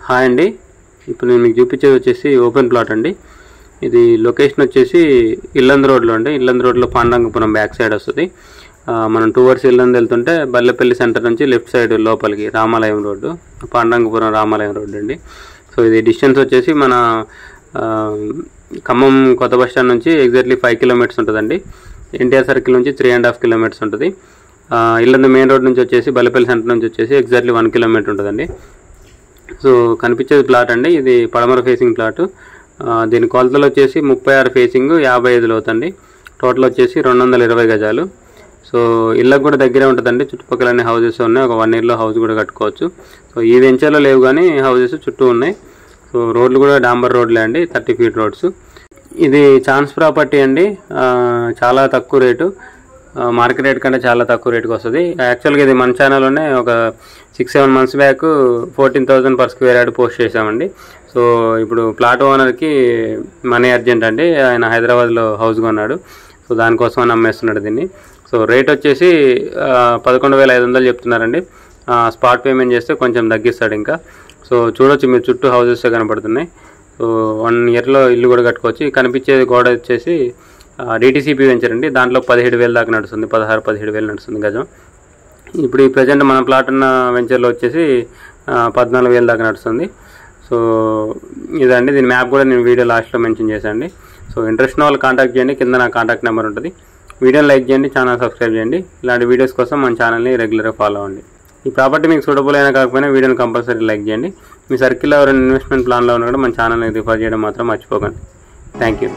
Hi అండి, ఇప్పుడు నేను మీకు చూపించేది వచ్చేసి ఓపెన్ ప్లాట్ అండి. ఇది లొకేషన్ వచ్చేసి ఇల్లందు రోడ్లో అండి. ఇల్లందు రోడ్లో పాండురంగపురం బ్యాక్ సైడ్ వస్తుంది. మనం 2 అవర్స్ ఇల్లందు వెళ్తుంటే బల్లెపల్లి సెంటర్ నుంచి లెఫ్ట్ సైడ్ లోపలికి రామాలయం రోడ్డు, పాండురంగపురం రామాలయం రోడ్డు అండి. సో ఇది డిస్టెన్స్ వచ్చేసి మన ఖమ్మం కొత్త బస్ స్టాండ్ నుంచి ఎగ్జాక్ట్లీ 5 కిలోమీటర్స్ ఉంటుందండి. ఎన్టీఆర్ సర్కిల్ నుంచి 3.5 కిలోమీటర్స్ ఉంటుంది. ఇల్లందు మెయిన్ రోడ్ నుంచి వచ్చేసి బల్లెపల్లి సెంటర్ నుంచి వచ్చేసి ఎగ్జాక్ట్లీ 1 కిలోమీటర్ ఉంటుందండి. సో కనిపించేది ప్లాట్ అండి. ఇది పడమర ఫేసింగ్ ప్లాట్. దీని కొలతలు వచ్చేసి 36 ఫేసింగ్ 55 లోతండి. టోటల్ వచ్చేసి 220 గజాలు. సో ఇళ్ళకు కూడా దగ్గరే ఉంటుందండి. చుట్టుపక్కల అన్ని హౌసెస్ ఉన్నాయి. ఒక 1 ఇయర్లో హౌస్ కూడా కట్టుకోవచ్చు. సో ఈ వెంచర్లో లేవు కానీ హౌసెస్ చుట్టూ ఉన్నాయి. సో రోడ్లు కూడా డాంబర్ రోడ్లే అండి, 30 ఫీట్ రోడ్స్. ఇది ఛాన్స్ ప్రాపర్టీ అండి. చాలా తక్కువ రేటు, మార్కెట్ రేట్ కంటే చాలా తక్కువ రేటుకి వస్తుంది. యాక్చువల్గా ఇది మన ఛానల్లోనే ఒక 6-7 months back 14,000 per square yard post చేసామండి. సో ఇప్పుడు ప్లాట్ ఓనర్కి మనీ అర్జెంట్ అండి. ఆయన హైదరాబాద్లో హౌస్ కొన్నాడు. సో దానికోసం అని అమ్మేస్తున్నాడు దీన్ని. సో రేట్ వచ్చేసి 11,500 చెప్తున్నారండి. స్పాట్ పేమెంట్ చేస్తే కొంచెం తగ్గిస్తాడు ఇంకా. సో చూడొచ్చు, మీరు చుట్టూ హౌసెస్ కనపడుతున్నాయి. సో 1 ఇయర్లో ఇల్లు కూడా కట్టుకోవచ్చు. కనిపించేది గోడ వచ్చేసి డిటీసీపీ వెంచర్ అండి. దాంట్లో 17,000 దాకా నడుస్తుంది, 16-17,000 నడుస్తుంది గజం. ఇప్పుడు ఈ ప్రజెంట్ మన ప్లాట్ ఉన్న వెంచర్లో వచ్చేసి 14,000 దాకా నడుస్తుంది. సో ఇదండి, దీని మ్యాప్ కూడా నేను వీడియో లాస్ట్లో మెన్షన్ చేశాను. సో ఇంట్రెస్ట్ ఉన్న వాళ్ళు కాంటాక్ట్ చేయండి, కింద నా కాంటాక్ట్ నెంబర్ ఉంటుంది. వీడియోని లైక్ చేయండి, ఛానల్ సబ్స్క్రైబ్ చేయండి. ఇలాంటి వీడియోస్ కోసం మన ఛానల్ని రెగ్యులర్గా ఫాలో అవ్వండి. ఈ ప్రాపర్టీ మీకు సూటబుల్ అయినా కాకపోయినా వీడియోని కంపల్సరీ లైక్ చేయండి. మీ సర్కిల్లో ఎవరైనా ఇన్వెస్ట్మెంట్ ప్లాన్లో ఉన్నా కూడా మన ఛానల్ని రిఫర్ చేయడం మాత్రం మర్చిపోకండి. Thank you.